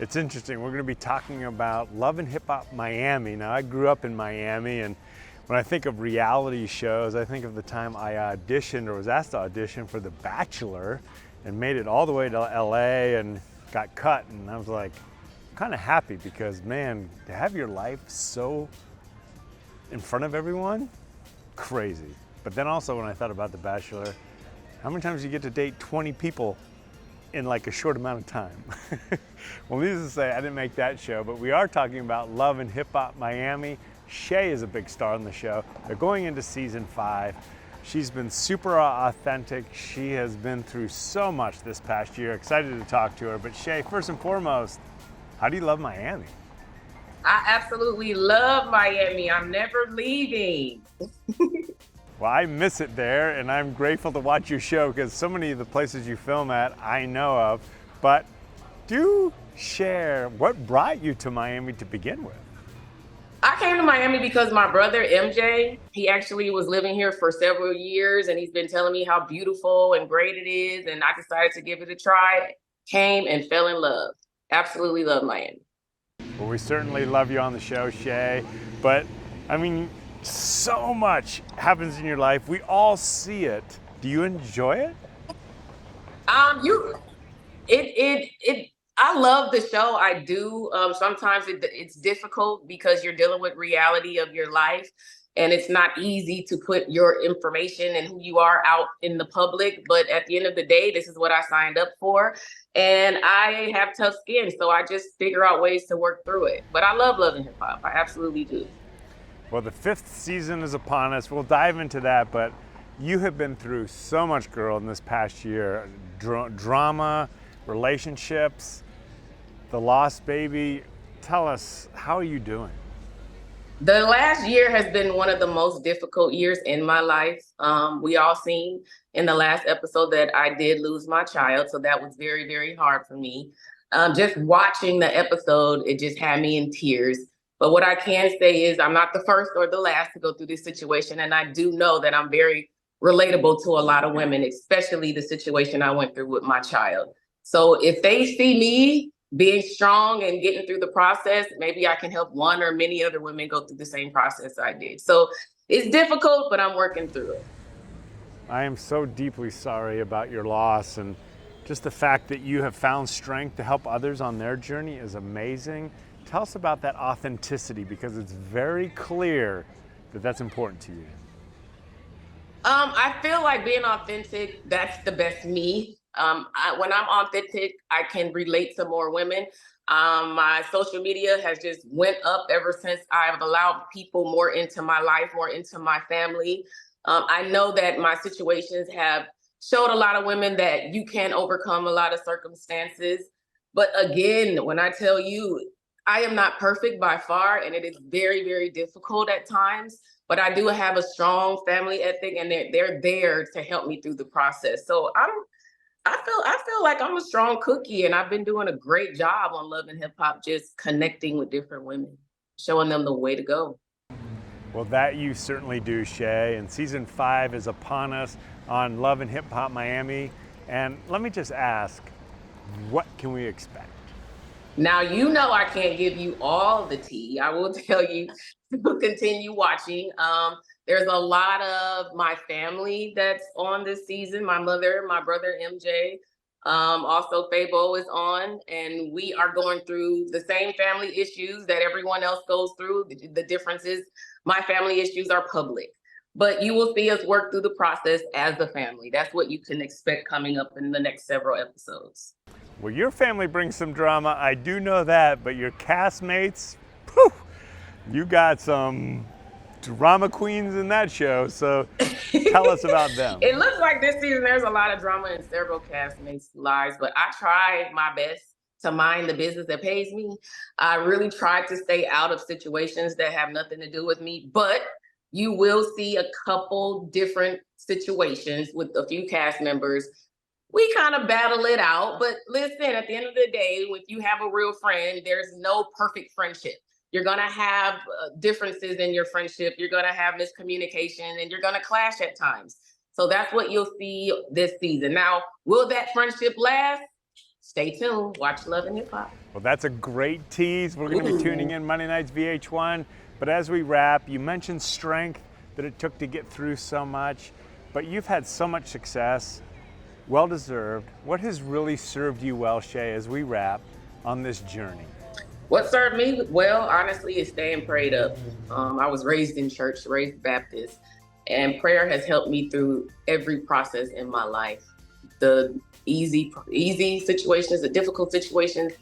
It's interesting. We're going to be talking about Love and Hip Hop Miami. Now, I grew up in Miami, and when I think of reality shows, I think of the time I auditioned or was asked to audition for The Bachelor and made it all the way to LA and got cut. And I was like, kind of happy because, man, to have your life so in front of everyone, crazy. But then also when I thought about The Bachelor, how many times do you get to date 20 people in like a short amount of time? Well, needless to say, I didn't make that show, but we are talking about Love and Hip Hop Miami. Shay is a big star on the show. They're going into season 5. She's been super authentic. She has been through so much this past year. Excited to talk to her. But Shay, first and foremost, how do you love Miami? I absolutely love Miami. I'm never leaving. Well, I miss it there, and I'm grateful to watch your show because so many of the places you film at I know of. But do share what brought you to Miami to begin with. I came to Miami because my brother MJ, he actually was living here for several years and he's been telling me how beautiful and great it is. And I decided to give it a try, came and fell in love. Absolutely love Miami. Well, we certainly love you on the show, Shay. But I mean, so much happens in your life. We all see it. Do you enjoy it? You, I love the show. I do. Sometimes it's difficult because you're dealing with reality of your life, and it's not easy to put your information and who you are out in the public. But at the end of the day, this is what I signed up for, and I have tough skin, so I just figure out ways to work through it. But I love loving hip hop. I absolutely do. Well, the 5th season is upon us. We'll dive into that, but you have been through so much, girl, in this past year. Drama, relationships, the lost baby. Tell us, how are you doing? The last year has been one of the most difficult years in my life. We all seen in the last episode that I did lose my child, so that was very, very hard for me. Just watching the episode, it just had me in tears. But what I can say is I'm not the first or the last to go through this situation. And I do know that I'm very relatable to a lot of women, especially the situation I went through with my child. So if they see me being strong and getting through the process, maybe I can help one or many other women go through the same process I did. So it's difficult, but I'm working through it. I am so deeply sorry about your loss, and just the fact that you have found strength to help others on their journey is amazing. Tell us about that authenticity, because it's very clear that that's important to you. I feel like being authentic, that's the best me. When I'm authentic, I can relate to more women. My social media has just went up ever since I've allowed people more into my life, more into my family. I know that my situations have showed a lot of women that you can overcome a lot of circumstances. But again, when I tell you, I am not perfect by far, and it is very, very difficult at times. But I do have a strong family ethic, and they're there to help me through the process. So I feel like I'm a strong cookie, and I've been doing a great job on Love and Hip Hop, just connecting with different women, showing them the way to go. Well, that you certainly do, Shay. And season 5 is upon us on Love and Hip Hop Miami. And let me just ask, what can we expect? Now, you know I can't give you all the tea. I will tell you to continue watching. There's a lot of my family that's on this season. My mother, my brother MJ, also Fabo is on, and we are going through the same family issues that everyone else goes through. The difference is my family issues are public, but you will see us work through the process as a family. That's what you can expect coming up in the next several episodes. Well, your family brings some drama, I do know that, but your castmates, whew, you got some drama queens in that show, so tell us about them. It looks like this season there's a lot of drama in several castmates' lives, but I try my best to mind the business that pays me. I really try to stay out of situations that have nothing to do with me, but you will see a couple different situations with a few cast members. We kind of battle it out, but listen, at the end of the day, if you have a real friend, there's no perfect friendship. You're going to have differences in your friendship. You're going to have miscommunication, and you're going to clash at times. So that's what you'll see this season. Now, will that friendship last? Stay tuned. Watch Love and Hip Hop. Well, that's a great tease. We're going to be tuning in Monday nights VH1. But as we wrap, you mentioned strength, that it took to get through so much. But you've had so much success, well deserved. What has really served you well, Shay, as we wrap on this journey? What served me well, honestly, is staying prayed up. I was raised in church, raised Baptist, and prayer has helped me through every process in my life. The easy situations, the difficult situations,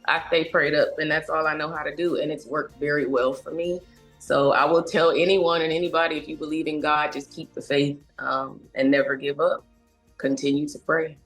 I stay prayed up, and that's all I know how to do, and it's worked very well for me. So I will tell anyone and anybody, if you believe in God, just keep the faith and never give up. Continue to pray.